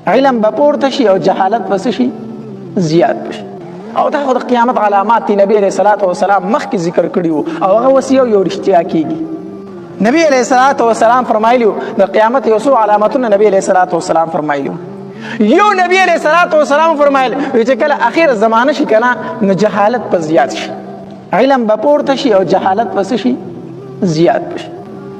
علم به پورته شي او جهالت به څه شي زیات بشي. او دا خو د قیامت علامات دي نبی علیه الصلاة والسلام مخکې ذکر کړي وو او هغه اوس یو رښتیا کېږي. نبی علیه الصلاة والسلام فرمایلي وو د قیامت یو څو علامتونه نبی علیه الصلاة والسلام فرمایلي وو. یو نبی علیه الصلاة والسلام فرمایل چې کله اخر زمانه شي کنه نو جهالت به زیات شي، علم به پورته شي او جهالت به څه شي زیات بشي.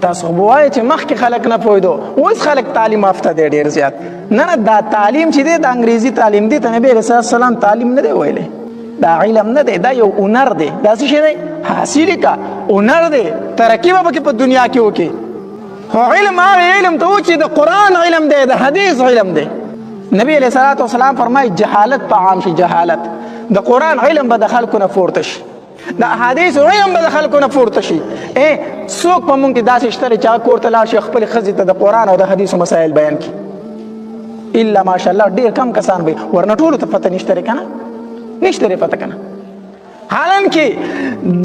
تاسو خو به وایئ چې مخکې خلک نه پوهېدو، اوس خلک تعلیم یافته دی ډېر زیات. نه دا تعلیم چې دی د انګریزي تعلیم دی ته نبی علیه السلام تعلیم نه دی ویلی، دا علم نه دی، دا یو هنر دی. دا څه شی دی؟ حاصل کا هنر دی، ترقي به پکې په دنیا کې وکړي. خو علم هغه علم ته و چې د قرآن علم دی، د حدیث علم دی. نبی علیه الصلاة والسلام فرمایي جهالت په عام شي، جهالت د قرآن علم به د خلکو نه پورته شي، د احادیث علم به د خلکو نه پورته شي. څوک په موږ کې داسې شته چې هغه کور ته لاړ شي خپلې ښځې ته د قرآن او د حدیثو مسایل بیان کړي؟ الا ماشاءالله ډېر کم کسان به، ورنه ټولو ته پته نشته دی که نه؟ نشته دی پته که نه؟ حالانکه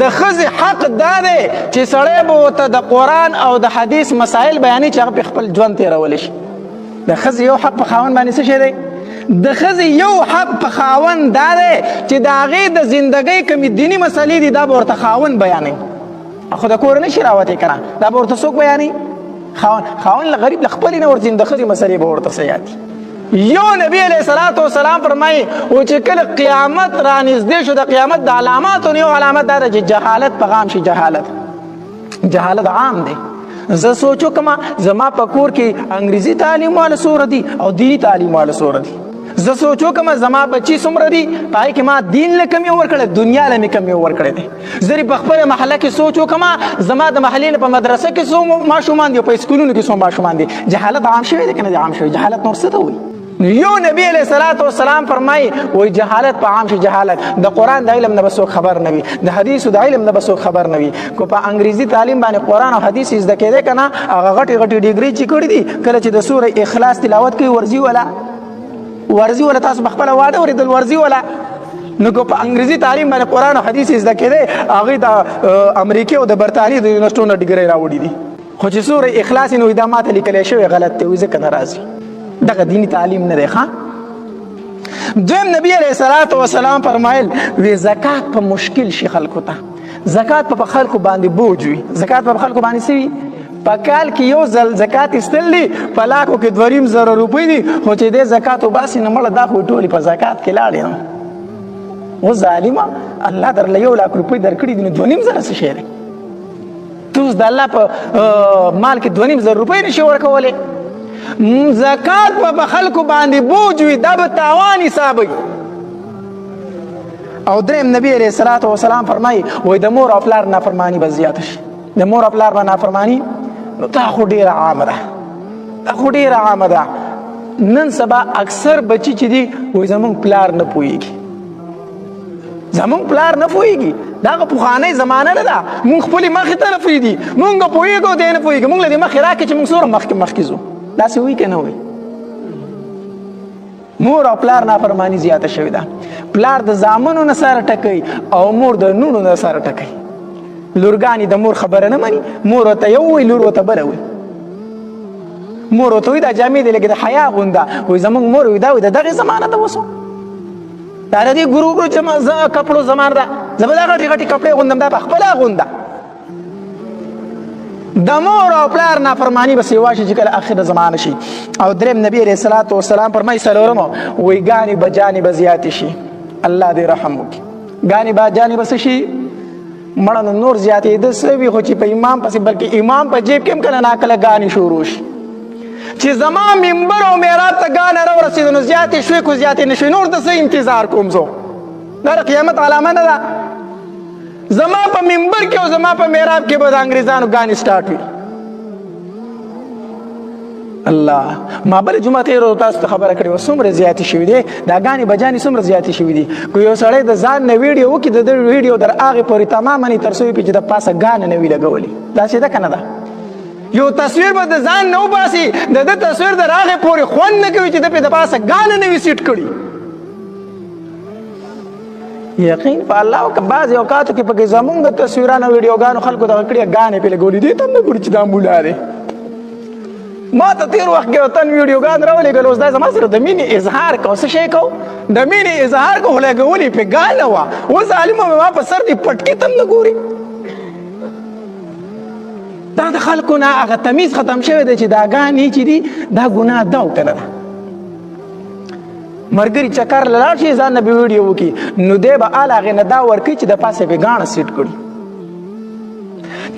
د ښځې حق دا دی چې سړی به ورته د قرآن او د حدیث مسایل بیانوي چې هغه په خپل ژوند تېرولی شي. د ښځې یو حق په خاوند باندې څه شی دی؟ د ښځې یو حق په خاوند دا دی چې د هغې د زندګۍ کومې دیني مسلې دي دا به ورته خاوند بیانوي. خو د کوره نشي راوتی که نه، دا به ورته څوک بیانوي؟ خاوند له غریب له خپلې نه ورځي، د ښځې مسلې به ورته څه یادي. یو نبی علیه الصلاة والسلام فرمایي و چې کله قیامت رانږدې شو، د قیامت د علاماتو نه یو علامت دا ده چې جهالت په عام شي. جهالت عام دی. زه سوچو کما زما په کور کې انګریزي تعلیم والا څومره دي او دیني تعلیم والا څومره دي. زه سوچو کما زما بچي څومره دي، پای کې ما دین له کم یو ورکړی، دنیا له مې کم یو ورکړی دی. زه په خپله محله کې سوچو کما زما د محلې نه په مدرسه کې څو ماشومان دي او په اسکولونو کې څو ماشومان دي. جهالت عام شوی دی که نه دی عام شوی؟ جهالت نور څه ته وایي؟ یو نبی علیه الصلاة والسلام فرمایي وایي جهالت په عام شي. جهالت د قرآن د علم نه به څوک خبر نه وي، د حدیثو د علم نه به څوک خبر نه وي. که په انګریزي تعلیم باندې قرآن او حدیث زده کېدی که نه، هغه غټې غټې ډیګري چې کړي دي، کله چې د سوره اخلاص تلاوت کوي ورځي ولا تاسو په خپله واده اورېدل ورځي ولا نو که په انګریزي تعلیم باندې قرآن او حدیث زده کېدی، هغوی د امریکې او د برطانیې د یونیورسټو نه ډیګرۍ راوړي دي. خو چې سوره اخلاص نو دا ماته لیکلی شوی غلط دی، وایي ځکه نه راځي. دغه دینی تعلیم نه دی. دویم نبی علیه الصلاة والسلام فرمایل وی زکات په مشکل شي خلکو ته، زکات په خلکو باندې بوج وي. زکات په خلکو باندې څه وي؟ په کال کې یو ځل زکات ایستل دي، په لاکو کې 2.5 روپۍ دي، خو چې دې زکات وباسي نو مړه دا خو ټولې په زکات کې لاړې نو. و ظالمه الله درله 1 لاک روپۍ درکړي دي نو 2.5 څه شی دی؟ ته اوس د الله په مال کې 2.5 روپۍ نشي ورکولی. زکات په خلکو باندې بوج وي، دا به تاوان حسابوي. او دریم نبی علیه الصلاة والسلام فرمایي وایي د مور او پلار نافرماني به زیاته شي. د مور او پلار به نافرماني نو دا خو ډېره عامه ده، دا خو ډېره عامه ده. نن سبا اکثر بچي چې دي وایي زمونږ پلار نه پوهېږي، زمونږ پلار نه پوهېږي. دا هغه پخوانۍ زمانه نه ده، مونږ خپلې مخې ته نه پرېږدي، مونږ پوهېږو دی نه پوهېږي، مونږ له دې مخې راکړي چې مونږ څومره مخکې ځو. داسې وایي که نه وایي؟ مور او پلار نافرماني زیاته شوې ده. پلار د زامنو نه سره ټکوي او مور د لوڼو نه سره ټکوي. لورګانې د مور خبره نه مني، مور ورته یو وایي، لور ورته بله وایي. مور ورته وایي دا جامې دی لکه د حیا غونده، وایي زموږ مور وایي دا وایي د دغې زمانه ده اوس، دا د دې ګرو کپړو زمانه ده، زه به دا غټې غټې کپړې غوندم، دا په خپله غونده. د مور او پلار نافرمانی به سیوا شي چې کله اخر زمانه شي. او دریم نبی علیه الصلاة والسلام فرمایي څلورمه وایي ګانې به جانې به زیاتې شي. الله دې رحم وکړي. ګانې به جانې به څه شي؟ مړه نو نور زیاتېده څه وي، خو چې په امام پسې بلکې امام په جیب کې هم کله ناکله ګانې شروع شي چې زما منبر او محراب ته ګانه راورسېده نو زیاتې شوې کو زیاتې نه شوې، نور د څه انتظار کوم زه؟ دا د قیامت علامه نه ده. زما په منبر کې او زما په محراب کې به د انګریزانو ګانې سټارټ وي. الله ما بل جمعه تیرو تاسو ته خبره کړې و څومره زیاتې شوي دي دا ګانې بجانې څومره زیاتې شوي دي. که یو سړی د ځان نه ویډیو وکړي د ده ویډیو در هغې پورې تماما تر څو وي چې د پاسه ګانې نه وي لګولي. داسې ده که نه ده؟ یو تصویر به د ځان نه وباسي د ده تصویر در هغې پورې خوند نه کوي چې ده پې د پاسه ګانې نه وي سیټ کړي. یقین په الله او که بعضې اوقاتو کې پکې زمونږ د تصویرانو ویډیوګانو خلکو دغه کړي ګانې پې لګولي دي ته هم نه ګوري چې دا مولا دی. ما ته تیر وخت کې وطن ویډیوګان راولېږل اوس دا زما سره د مینې اظهار کو څه شی کو د مینې اظهار کو لګولې په ګاله وه اوس ظالمه مې ما په سر دې پټکي ته هم نه ګوري دا د خلکو نه هغه تمیز ختم شوی دی چې دا ګانې چې دي دا ګناه ده او که نه ده ملګري چکر له لاړ شي ځان نه به ویډیو وکړي نو دی به هله هغې نه دا ورکوي چې د پاسه به ګاڼه سیټ کړي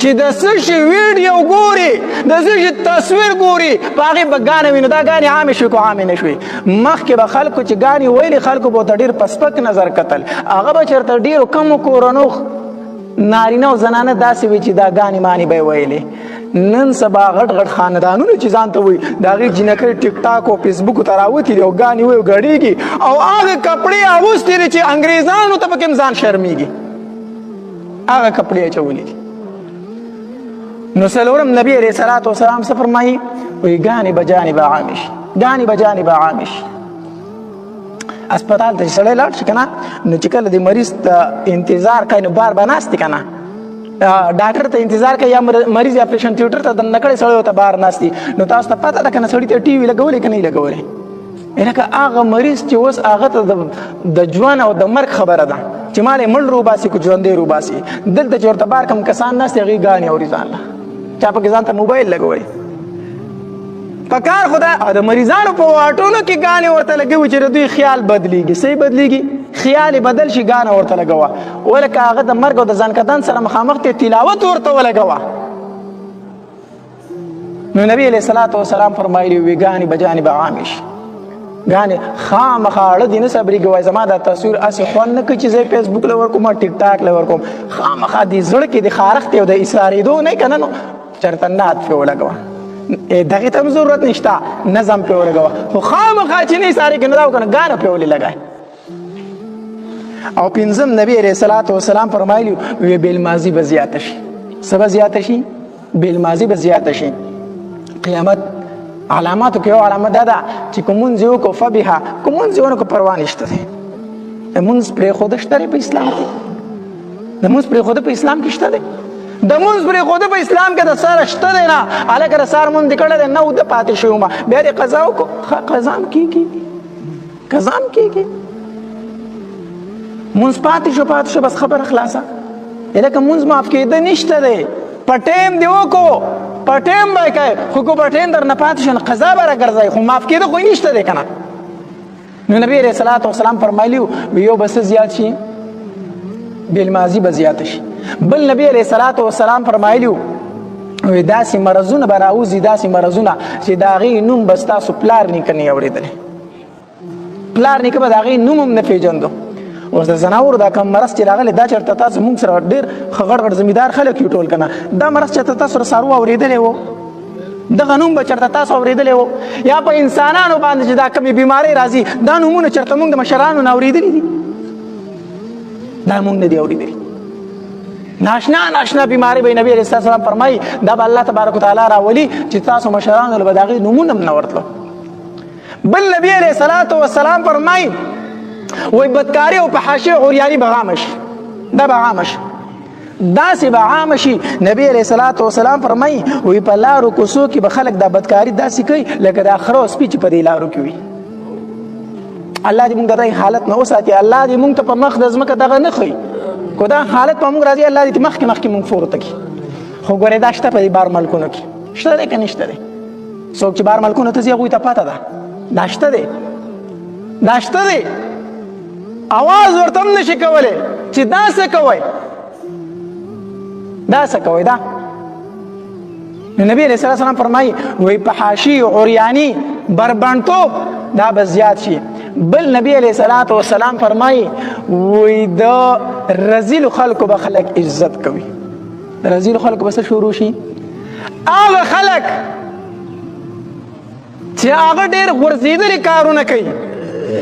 چې د څه شي ویډیو ګوري د څه شي تصویر ګوري په هغې به ګانې وي نو دا ګانې عامې شوي که عامې نه شوي مخکې به خلکو چې ګانې ویلې خلکو به ورته ډېر په سپک نظر کتل هغه به چېرته ډېرو کمو کورنو نارینه او زنانه داسې وي چې دا ګانې مانې به یې ویلې نن سبا غټ غټ خاندانونه چې ځان ته وایي د هغې جینکۍ ټیک ټاک او فیسبوکو ته راوتي دي او ګانې وایي او ګډېږي او هغه کپړې اغوستې دي چې انګریزانو ته پکې هم ځان شرمېږي هغه کپړې اچولي دي نو څلورم نبي علیه صلات وسلام څه فرمایي وایي ګانې به جانې به عامې شي ګانې به جانې به عامې شي اسپتال ته چې سړی لاړ شي که نه نو چې کله د مریض ته انتظار کوي نو بار به ناست دی که نه ډاکټر ته انتظار کوي یا مریض اپریشن تھیټر ته دننه کړی سړی ورته بار ناست دي نو تاسو ته پته ده که نه سړي ته ټي وي لګولې که نه یې لګولې لکه هغه مریض چې اوس هغه ته د ژوند او د مرګ خبره ده چې ما مړ روباسي که ژوندی روباسي دلته چې ورته بار کم کسان ناست دي هغې ګانې اوري ځان له چا پکې ځان ته موبایل لګوي پکار خدا د مریضانو په واټونو کې ګانې ورته لګوي چې د دوی خیال بدلیږي صحیح بدلیږي خیال بدل شي ګانه ورته لګوه ولکه هغه د مرګ او د ځانکدن سره مخامخ دی تلاوت ورته ولګوه نو نبی علیه صلات وسلام فرمایلي وي ګانې به جانې به عامې شي ګانې خامخا اړه دې نه صبرېږي وایي زما دا تصویر هسې خوند نه کوي چې زه فیسبوک له ورکوم ټیک ټاک له ورکوم خامخا دې زړه کې د خارښت او د اصرارېدو نه که نه نو چېرته نعت پرې ولګوه دغې ته هم ضرورت نشته نظم پرې ولګوه خو خامخا چې نه اصرارې کې نه دا وکړه ګانه پرې ولې لګوه او پنځم نبی علیه صلات وسلام فرمایلي وی بالماضي به زیاته شي څه به زیاته شي بالماضي به زیاته شي قیامت علاماتو کې یو علامه دا ده چې که مونځ یې وکړو فبها که مونځ یې ونه کړو پروا نشته دی د مونځ پرېښوده شته دی په اسلام کې د مونځ پرېښوده په اسلام کې شته دی د مونځ پرېښوده په اسلام کې د سره شته دی نه هلکه د سهار مونځ دې کړی دی نه اوده پاتې شوی ومه بیا دې قضا وکړو قضا هم کېږي قضا هم کېږي مونځ پاتې شو بس خبره خلاصه لکه مونځ معاف کېده نشته دی په ټایم دې وکړو په ټایم به یې کوې خو که په ټایم در نه پاتې شو نو قضا به راګرځوي خو معاف کېده خو یې نشته دی که نه نو نبي علیه صلات وسلام فرمایلي وي یو به څه زیات شي بالماضي به زیاته شي بل نبي علیه صلات وسلام فرمایلي وي داسې مرضونه به راوځي داسې مرضونه چې د هغې نوم به ستاسو پلار نیکه نه یې اورېدلی پلار نیکه به د هغې نوم هم نه پېژندو اوس د زناورو دا کم مرض چې راغلی دا چېرته تاسو مونږ سره ډېر ښه غټ غټ زمیندار خلک یو ټول که نه دا مرض چېرته تاسو سره څاروو اورېدلی و دغه نوم به چېرته تاسو اورېدلی و یا په انسانانو باندې چې دا کمې بیمارۍ راځي دا نومونه چېرته مونږ د مشرانو نه اورېدلي دي دا مونږ نه دي اورېدلي ناشنا بیماری به نبی علیه السلام فرمایي دا به الله تبارک وتعالی راولي چې تاسو مشرانو له به د هغې نومونه هم نه ورتلو بل نبی علیه الصلاة والسلام فرمایي وی بدکاری او فحاشی عریانی به عامه شي دا به عامه شي داسې به عامه شي نبی علیه صلات وسلام فرمایي وی په لارو کوڅو کې به خلک دا بدکاري داسې کوي لکه دا خره او سپي چې په دې لارو کې وي الله دې موږ د دې حالت نه وساتي الله دې موږ ته په مخ د ځمکه دغه نه ښیي که دا حالت په موږ راځي الله دې مخکې موږ پورته کړي خو ګورې دا شته په دې بار ملکونو کې شته دی که نشته دی څوک چې بار ملکونو ته ځي هغوی ته پته ده دا شته دی دا شته دی आवाज ورته هم نشي کولی چې دا څه کوئ دا څه کوئ دا نبی علیه الصلاة والسلام فرمایي وی فحاشي عریاني بربنډتوب دا به زیات شي بل نبی علیه الصلاة والسلام فرمایي وی د رزیلو خلکو به خلک عزت کوي رزیلو خلکو به څه شروع شي هغه خلک چې هغه ډېر غورځېدلي کارونه کوي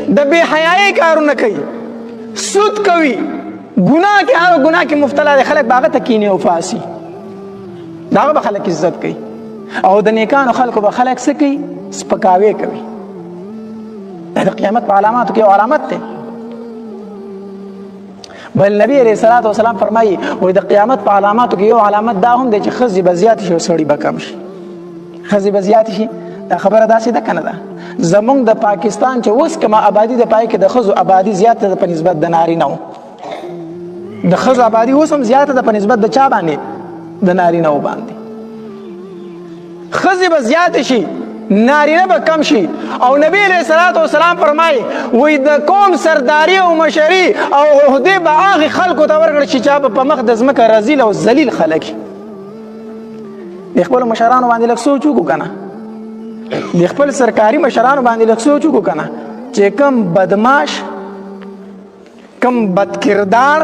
د بې حیایۍ کارونه کوي سود کوي ګناه کې هغه ګناه کې مبتلا دی خلک به هغه ته کینې او فاسي د هغه به خلک عزت کوي او د نیکانو خلکو به خلک څه کوي سپکاوی کوي دا د قیامت په علاماتو کې یو علامت دی بل نبی علیه الصلاة والسلام فرمایي وایي د قیامت په علاماتو کې یو علامت دا هم دی چې ښځې به زیاتې شي او سړي به کم شي ښځې به زیاتې شي دا خبره داسې ده کنه ده زمونږ د پاکستان چې اوس کومه آبادي د پای کې د ښځو آبادي زیاته ده په نسبت د نارینهو د ښځو آبادي اوس هم زیاته ده په نسبت د چا باندې د نارینهو باندې ښځې به زیاتې شي نارینه به کم شي او نبی علیه الصلاة والسلام فرمایي وایي د قوم سرداري او مشري او عهدې به هغې خلکو ته ورکړل شي چې هغه په مخ د ځمکه رذیل او ذلیل خلک د خپلو مشرانو باندې لږ سوچ وکړو که نه د خپل سرکاري مشرانو باندې لږ سوچ وکړو که نه چې کم بدماش کم بدکردار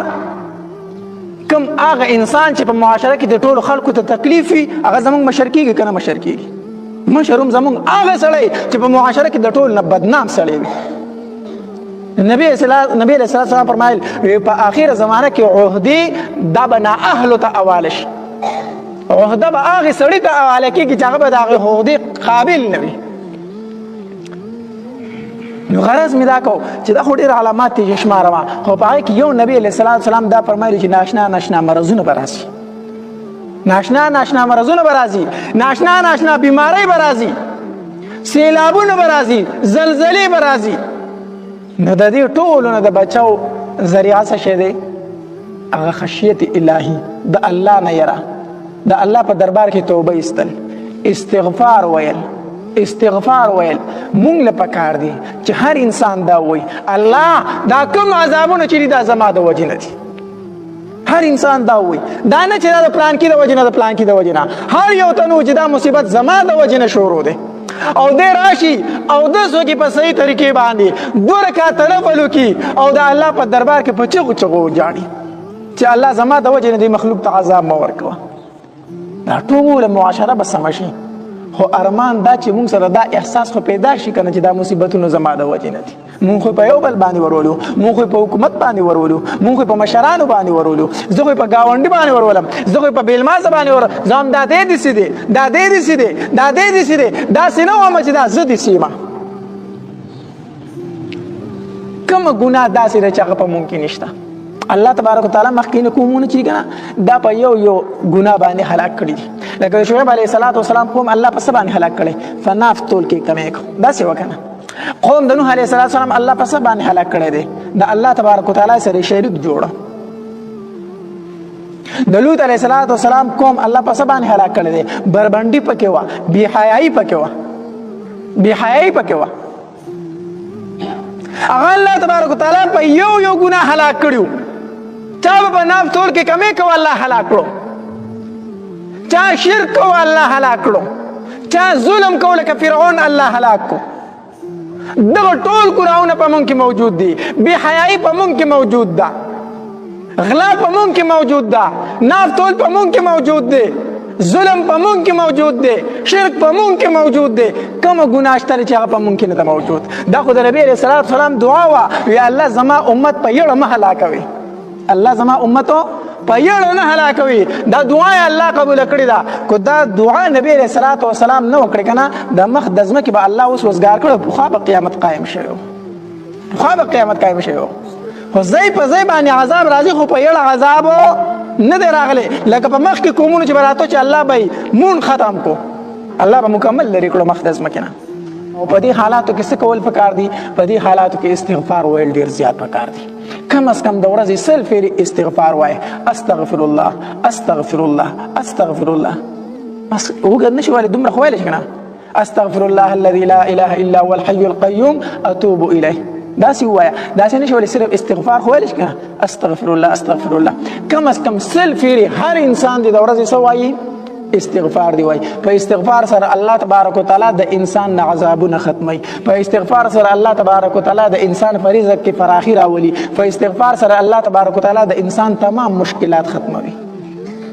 کم هغه انسان چې په معاشره کې د ټولو خلکو ته تکلیف وي هغه زموږ مشر کېږي که نه مشر کېږي مشر هم زموږ هغه سړی چې په معاشره کې د ټولو نه بدنام سړی وي نبی علیه السلام فرمایل په آخره زمانه کې عهدې دا به نااهلو ته حواله شي عهده به هغې سړي ته حواله کېږي چې هغه به د هغې عهدې قابل نه وي نو غرض مې دا کو چې دا خو ډېر علامات دي چې شمارمه خو په هغې کې یو نبي علیه السلام دا فرمایلي چې ناشنا مرضونه به راشي ناشنا مرضونه به راځي ناشنا بیماری به راځي سیلابونه به راځي زلزلې به راځي نو د دې ټولو نه د بچاو ذریعه څه شی دی هغه خشیت الهي د الله نه یره د الله په دربار کې توبه ایستل استغفار ویل مونږ له پکار دي چې هر انسان دا وایي الله دا کوم عذابونه چې دي دا زما د وجې نه دي هر انسان دا وایي دا نه چې دا د پلان کې د وجې نه د پلان کې د وجې نه هر یو ته نو چې دا مصیبت زما د وجې نه شروع دی او دې راشي او دسو کې په صحیح طریقې باندې 2 رکعاته نفل وکړي او د الله په دربار کې په چغو وجاړي چې الله زما د وجې نه دې مخلوق ته عذاب مه ورکوه دا ټوله معاشره به سمه شي خو ارمان دا چې مونږ سره دا احساس خو پیدا شي کنه چې دا مصیبتونه زما د وجې نه دي مونږ خو په یو بل باندې ورولو مونږ خو په حکومت باندې ورولو مونږ خو په مشرانو باندې ورولو زه خو په ګاونډي باندې ورولم زه خو په بیلمازه باندې ورولم زه هم دا دې دسې دی دا دې دسې دی دا دې دسې دی داسې نه وم چې دا زه دسې یم کومه ګناه داسې ده چې هغه په مونږ کې نشته الله تبارک وتعالی مخکینه قومونه چې کنه دا په یو ګناه باندې هلاک کړي دي لکه شعیب علیه السلام قوم الله په څه باندې هلاک کړي فناف تول کې کمې کو داسې وکنه قوم د نوح علیه السلام الله په څه باندې هلاک کړي دي د الله تبارک وتعالی سره شریک جوړه د لوط علیه السلام قوم الله په څه باندې هلاک کړي دي بربندي پکې و بی حیايي پکې و هغه الله تبارک وتعالی په یو ګناه هلاک کړیو چا په ناف تول کې کمې کو الله هلاک کړو چا شرک کو الله هلاک کړو چا ظلم کو لکه فرعون الله هلاک کو دغه ټول ګناهونه په مونږ کې موجود دي بی حیايي په مونږ کې موجود ده غلا په مونږ کې موجود ده ناف تول په مونږ کې موجود دی ظلم په مونږ کې موجود دی شرک په مونږ کې موجود دی کوم ګناه شته چې هغه په مونږ کې نه موجود دا خو د نبی علیه السلام دعا وه وی الله زما امت په یړه مه هلاکوي الله زما امتو په یړه نه هلاکوي دا دعا یې الله قبول کړې ده کو دا دعا نبی علیه السلام نه وکړې که نه د مخ د ځمکې به الله اوس وزګار کړو پخوا به قیامت قایم شوی خو ځای په ځای باندې عذاب راځي خو په یړه عذاب نه دی راغلی لکه په مخکې قومونو چې به راتو چې الله به یې مون ختم کو الله به مکمل لرې کړو مخ د ځمکې نه او په دې حالاتو کې څه کول پکار دي په دې حالاتو کې استغفار ویل ډېر زیات پکار دي کم از کم د ورځې 100 فیرې استغفار وایه استغفر الله بس اوږد نشي ویلی دومره خو ویلی شي که نه استغفر الله الذي لا اله الا هو الحي القيوم اتوب الیه داسې ووایه داسې نشي ویلی صرف استغفار خو ویلی شي که نه استغفر الله کم از کم 100 فیرې هر انسان دی د ورځې څه وایي استغفار دی وای په استغفار سره الله تبارک وتعالى د انسان نه عذابونه ختمي په استغفار سره الله تبارک وتعالى د انسان په رزق کې فراخي راولي په استغفار سره الله تبارک وتعالى د انسان تمام مشکلات ختموي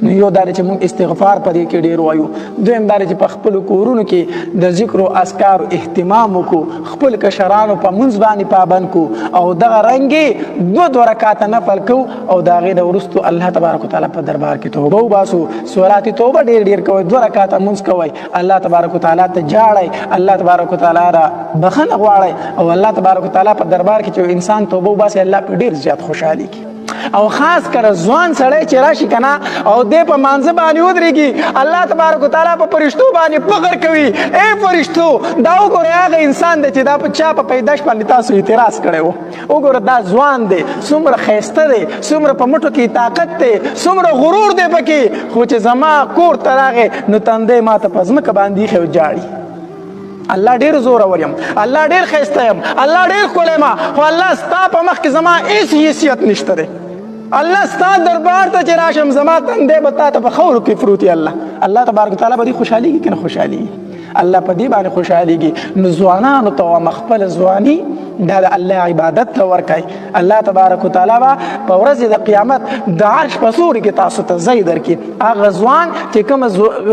نو یو دا چې موږ استغفار پرې کې ډیر وایو دویم دا چې په خپل کورونو کې د ذکر او اذکار اهتمام وکړو خپل کشرانو په منځ باندې پابند کو او دغه رنګي 2 رکعات نفل کو او دا غي د ورستو الله تبارک وتعالى په دربار کې توبه وباسو سورات توبه ډیر کوي 2 رکعات منځ کوي الله تبارک وتعالى ته جاړي الله تبارک وتعالى را بخنه غواړي او الله تبارک وتعالى په دربار کې چې انسان توبه وباسي الله په ډیر زیات خوشحالي کوي او خاص کر ځوان سړی چې راشي کنه او دې په مانځه باندې ودرېږي الله تبارک وتعالی په فرشتو باندې فخر کوي اے فرشتو دا وګورئ هغه انسان دی چې دا په چا په پیدایش باندې تاسو اعتراض کړی و وګوره دا ځوان دی څومره ښایسته دی څومره په مټو کې طاقت دی څومره غرور دی پکې خو چې زما کور ته راغی نو تندی ما ته په ځمکه باندې ایښی و جاړي الله ډیر زورور یم الله ډیر ښایسته یم الله ډیر ښکلی یم خو الله ستا په مخ کې زما هېڅ حیثیت نشته دی الله ستا دربار ته چې راشم زما تندی به تا ته په خاورو کې پروت وي الله تبارک وتعالی په دې خوشحالېږي که نه خوشحالېږي الله په دې باندې خوشحالېږي نو ځوانانو ته وایم خپله ځواني دا د الله عبادت ته ورکئ الله تبارک وتعالی به په ورځې د قیامت د عرش په سوري کې تاسو ته ځای درکړي هغه ځوان چې کومه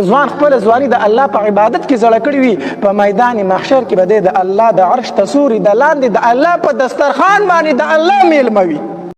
ځوان خپله ځواني د الله په عبادت کې زړه کړې وي په میدان محشر کې به دی د الله د عرش ته سوري د لاندې د الله په دسترخوان باندې د الله میلمه وي